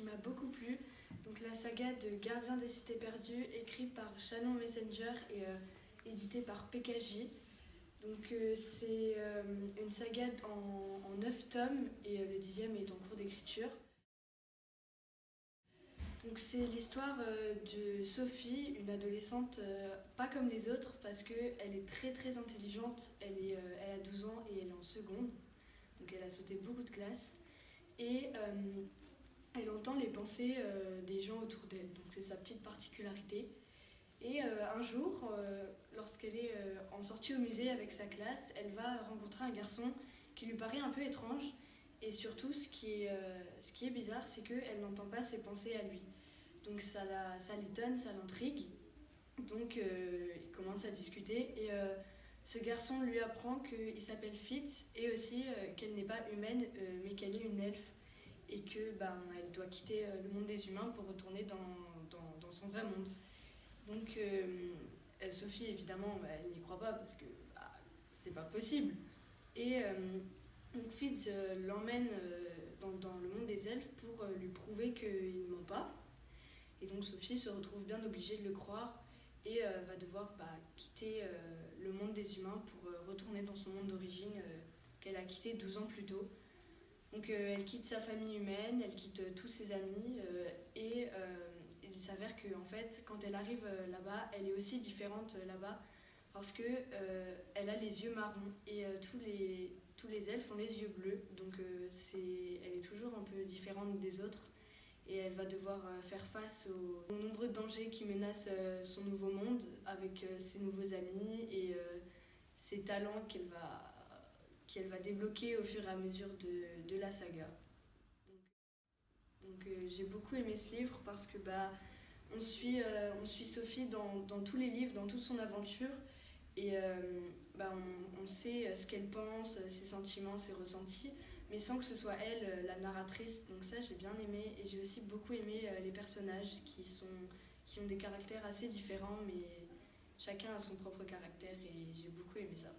m'a beaucoup plu. Donc la saga de Gardien des Cités Perdues, écrite par Shannon Messenger et éditée par PKJ. Donc c'est une saga en 9 tomes et le 10e est en cours d'écriture. Donc c'est l'histoire de Sophie, une adolescente pas comme les autres parce qu'elle est très intelligente, elle a 12 ans et elle est en seconde, donc elle a sauté beaucoup de classes et elle entend les pensées des gens autour d'elle, donc c'est sa petite particularité. Et un jour, lorsqu'elle est en sortie au musée avec sa classe, elle va rencontrer un garçon qui lui paraît un peu étrange. Et surtout, ce qui est bizarre, c'est qu'elle n'entend pas ses pensées à lui. Donc ça l'étonne, ça l'intrigue. Donc ils commencent à discuter. Et ce garçon lui apprend qu'il s'appelle Fitz et aussi qu'elle n'est pas humaine, mais qu'elle est une elfe. Et que elle doit quitter le monde des humains pour retourner dans son vrai monde. Donc Sophie, évidemment, elle n'y croit pas parce que c'est pas possible. Et donc Fitz l'emmène dans le monde des elfes pour lui prouver qu'il ne ment pas. Et donc Sophie se retrouve bien obligée de le croire et va devoir quitter le monde des humains pour retourner dans son monde d'origine qu'elle a quitté 12 ans plus tôt. Donc elle quitte sa famille humaine, elle quitte tous ses amis et il s'avère qu'en fait, quand elle arrive là-bas, elle est aussi différente là-bas parce qu'elle a les yeux marrons et tous les elfes ont les yeux bleus. Donc elle est toujours un peu différente des autres et elle va devoir faire face aux nombreux dangers qui menacent son nouveau monde avec ses nouveaux amis et ses talents qu'elle va débloquer au fur et à mesure de la saga. Donc j'ai beaucoup aimé ce livre parce que on suit Sophie dans tous les livres, dans toute son aventure et on sait ce qu'elle pense, ses sentiments, ses ressentis, mais sans que ce soit elle la narratrice. Donc ça j'ai bien aimé et j'ai aussi beaucoup aimé les personnages qui ont des caractères assez différents mais chacun a son propre caractère et j'ai beaucoup aimé ça.